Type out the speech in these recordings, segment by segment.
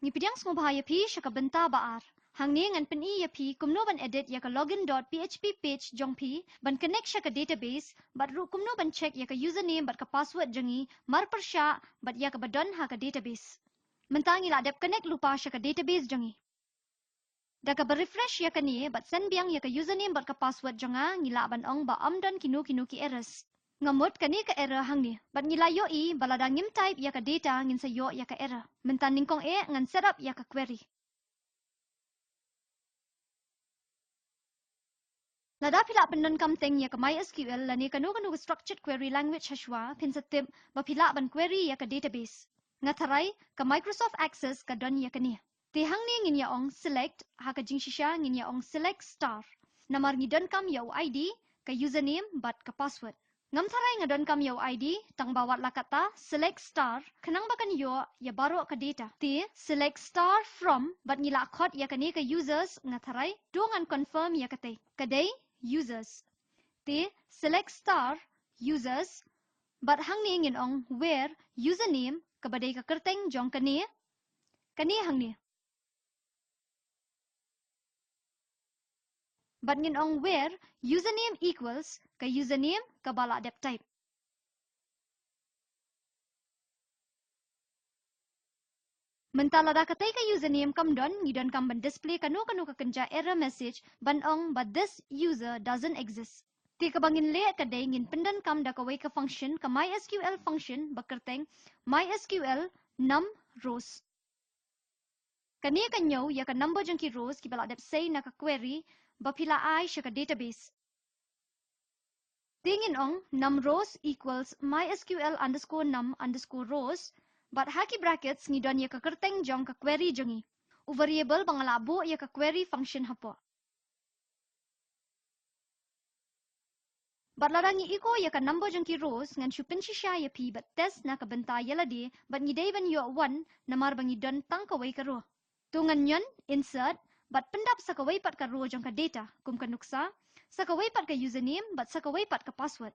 Ni pidang semua bahaya pi syaka benta baar. Hang ni ngan pen ya pi kumno ban edit ya ka login.php page jong pi ban connect syaka database bat ru kumno ban check ya ka username bat ka password jengi mar persya bat ya ka badon ha ka database. Mentangi la dep connect lupa syaka database jengi. Da ka refresh ya ka ni bat sen biang ya ka username bat ka password jonga ngila ban ong ba amdan kinu ki errors. Ngamut ka ni ka error hang ni bat ngila yo I balada ngim type ya ka data ngin sa yo ya ka error. Mentan ningkong ngan setup ya ka query. Lada pila pendon kamteng ya ka MySQL la ni kanu structured query language hashwa pin sa tip ba pila ban query ya ka database. Ngataray ka Microsoft Access ka don ya ka ni. Ti hang ni ngin ya ong select ha ka jingshisha ngin ya ong select star. Namar ngidon kam ya ID ka username bat ka password. Ngam tharay ngadon kam yo ID tang bawat lakata select star kenang bakan yo ya baro ka data. Ti select star from bat ngila khot ya kani ka users ngatharay dongan confirm ya katay. Kadai users. Ti select star users bat hang ni ngin ong where username kabadai ka kerteng jong kani hang ni. But ngin ong where username equals ka username ka bala dep type. Mentala da katay ka username kam don ngidon kam ban display kanu ka kenja error message ban ong but this user doesn't exist. Ti ka bangin le kaday ngin pendan kam da kaway ka function ka MySQL function bakerteng MySQL num rows. Kani kanyo ya ka number jang ki rows ki bala dep say na ka query bapila ay siya ka database. Tingin ong num rows equals MySQL underscore num underscore rows but haki brackets ngidon ya ka kerteng jong ka query jongi. U variable bangalabo ya ka query function hapo. But larangi iko ya ka number jong ki rows ngan syupin shisha ya pi but test na ka benta yala di but ngidai ban yo 1 namar bangi don tang ka way ka ro. Tungan yon insert but pendap sa ka way pat ka ro jong ka data kum ka nuksa sa ka way pat ka username but sa ka way pat ka password.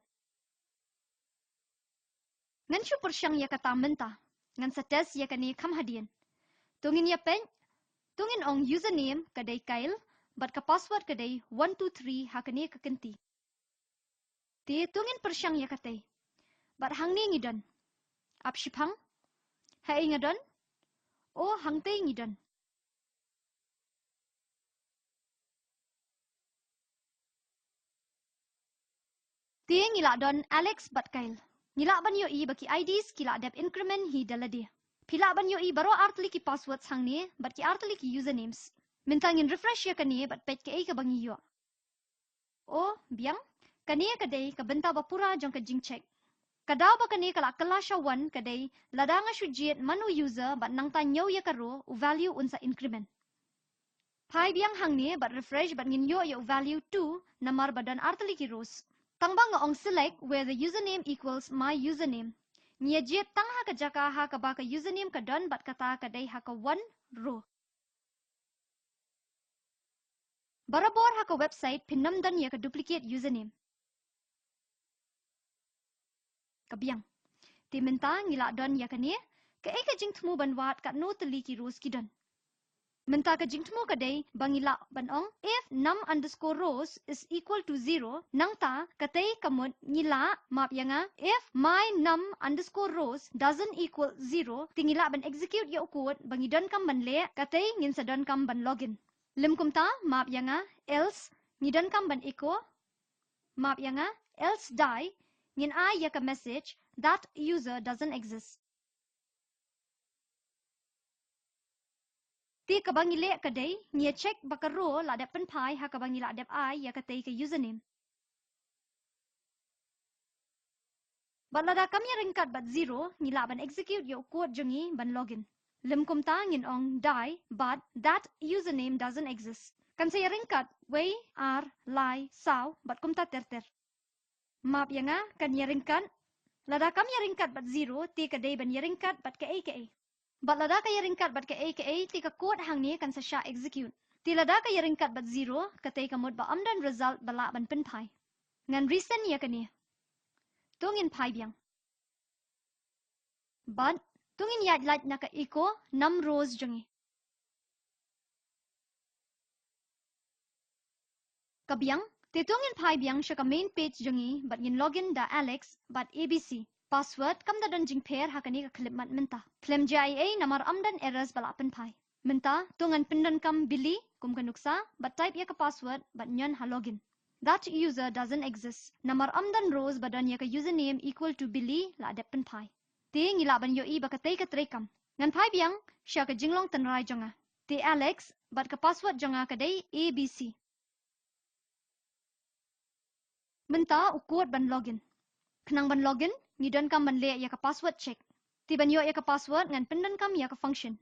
Ngan syupur syang ya ka tamenta. Ngan sa test ya kani kam hadian. Tungin ya pen, tungin ong username kadai kail, but ka password kadai 123 hakani kakenti. Ti tungin persyang ya katay. But hang ni ngidon. Apshipang, hai ngadon, o hang tay ngidon. Ti ngila don Alex but kail. Ngila ban yo I baki IDs kila dep increment hi daladi. Pila ban yo I baro artli ki passwords hang ni, but ki artli ki usernames. Mintangin refresh ya kani, but pet ka ay ka bangi yo. O, biang, kani kadai ka benta bapura jong ka jing check. Kadaw ba kani kala kalasya 1 kadai ladanga syujit manu user but nang tanyaw ya karo u value unsa increment. Pai biang hang ni but refresh but ngin yo ya value 2 namar badan artli ki rows. Tangbang nga ong select where the username equals my username. Nia jit tang ha ka jaka ha ka ba ka username ka don but kata kadai ha ka 1 row. Barabor ha ka website pinam dan ya ka duplicate username. Kabiang. Ti menta ngila don ya kani ka ay ka jing tmu ban wat ka no tali ki rows ki don. Menta ka jing tmu kadai bangila ban ong if num underscore rows is equal to 0 nang ta katay kamot ngila map yanga if my num underscore rows doesn't equal 0 tingila ban execute ya code bangi don kam ban le katay ngin sa don kam ban login. Lim kumta map yanga else ngidon kam ban echo map yanga else die ngin ay ya ka message that user doesn't exist. Ti kabangile kadai ngia check bakaro la dep pai ha kabangila dep ay ya katay ka username. Balada kamya ringkat bat 0 ngila ban execute yo code jongi ban login. Lim kumta ngin ong die but that username doesn't exist. Kan saya ringkat way ar lai saw bat kumta terter. Map yanga kan ya ringkat lada kamya ringkat bat 0 ti kadai ban ya ringkat bat ka ay. Bat lada kaya ringkat bat ka ay ti ka code hang ni kan sa sya execute. Ti lada kaya ringkat bat 0 katay kamot ba amdan result bala ban pai. Ngan recent ya kani. Tungin pai biang. But tungin yad light na ka echo num rows jongi. Kabiang, titungin pai biang siya ka main page jongi but ngin login da Alex but ABC. Password kam da don jing pair hakani ka klip mat minta. Klem JIA namar amdan errors balapan pai. Minta tungan pindan kam Billy kum kanuksa but type ya ka password but nyon ha login. That user doesn't exist. Namar amdan rows badan ya ka username equal to Billy la adepan pai. Ti ngilaban yo I bakatay ka trekam. Ngan pai biang siya ka jinglong tanray jonga. Ti Alex but ka password jonga kaday ABC. Minta ukut ban login. Kenang ban login, ngidon kam ban le ya ka password check. Ti ban yo ya ka password ngan pindan kam ya ka function.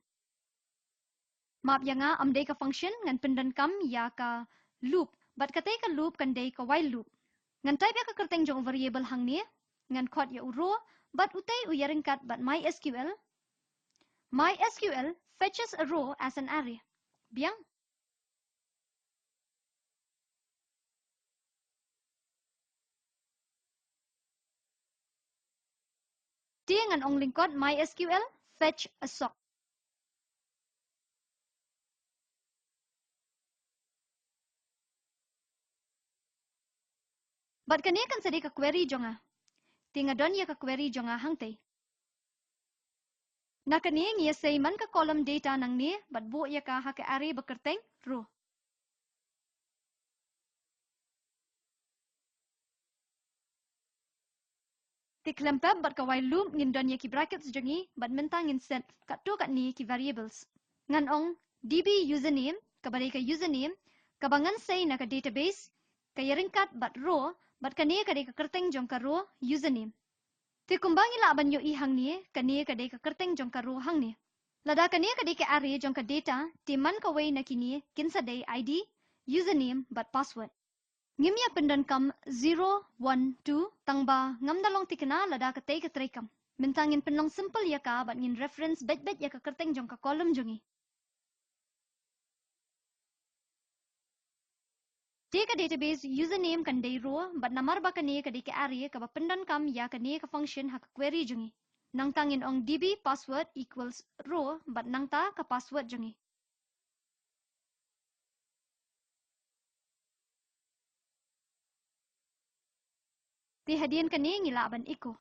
Map ya nga amday ka function ngan pindan kam ya ka loop. But katay ka loop kan day ka while loop. Ngan type ya ka kerteng jong variable hang ni. Ngan kod ya uro, but utay uyaringkat but MySQL. MySQL fetches a row as an array. Biang. Ti ngan ong lingkod MySQL fetch a sock. But kani kan sadi ka query jonga. Tinga don ya ka query jonga hangtay. Na kani ngiya say man ka column data nang ni but bu ya ka ha ka array bakerteng row. Ti klempab but ka while loop ngin don ya ki brackets jongi but minta ngin set kat tu kat ni ki variables. Ngan ong db username ka badai ka username ka bangan say na ka database ka yaringkat but row but kani ka day ka kerteng jong ka row username. Ti kumbangi la ban yo I hang ni kani ka day ka kerteng jong ka row hang ni. Lada kani ka day ka array jong ka data ti man ka way na kini kinsa day ID, username but password. Ngimya pindan kam 0, 1, 2 tangba ngam dalong tikina lada ka tay ka tray kam. Mintangin pinlong simple ya ka but ngin reference bet ya ka kerteng jong ka column jongi. Ti ka database username kan day row but namar ba kani ka day ka array ka ba pindan kam ya kani ka function ha ka query jongi. Nang tangin ong db password equals row but nang ta ka password jongi. Ti hadian kani ngilaban iko.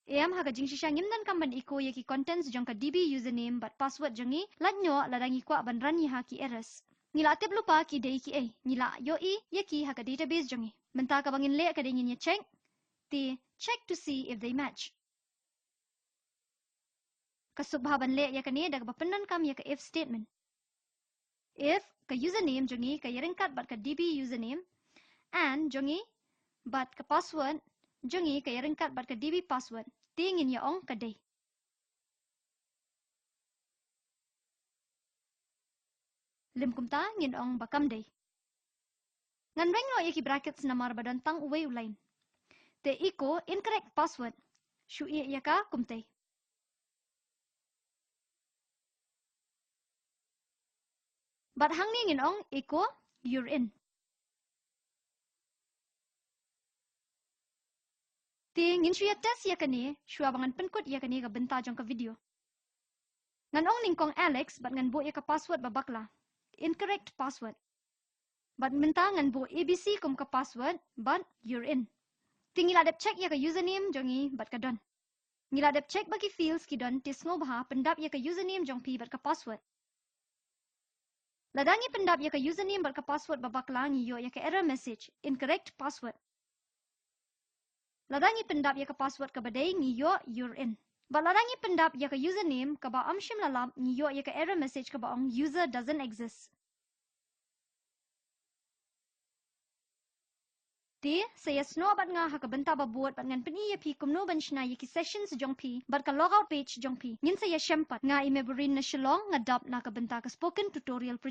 Em haga jing shisha ngimdan kam ban iko yaki contents jong ka db username but password jongi lanyo ladangi kwa ban rani ha ki errors. Ngila tip lupa ki day ki ngila yo I yaki haga database jongi. Menta ka bangin le ka dingin ya check. Ti check to see if they match. Kasubhaban le ya kani daga bapendan kam ya ka if statement. If ka username jongi ka yaringkat but ka db username and jongi but ka password jongi ka yaringkat but ka db password. Tingin ya ong ka day. Lim kumta ngin ong bakam day. Ngan reng no yaki brackets namar badan tang uway ulain. Te iko incorrect password. Shu iya ka kumtay. But hang ni ngin ong iko you're in. Ti ngin shu ya test ya kani shu abangan penkut ya kani ka benta jong ka video. Ngan ong ningkong Alex but ngan bu ya ka password babakla. Incorrect password. But minta ngan bu ABC kum ka password but you're in. Ti ngila dep check ya ka username jongi but ka don. Ngila dep check bagi fields ki don tis ngobha pendap ya ka username jong pi but ka password. Ladangi pendap ya ka username but ka password babakla ngiyo ya ka error message incorrect password. Ladangi pendap ya ka password ka badai ngiyo you're in. But ladangi pendap ya ka username ka ba amshim lalap ngiyo ya ka error message ka ba ong user doesn't exist. Ti saya snow bat nga ha ka benta ba buat bat ngan peni ya pi kumno ban shna ya ki sessions jong pi bat ka logout page jong pi ngin saya syempat nga imeburin na shilong nga dap na ka benta ka spoken tutorial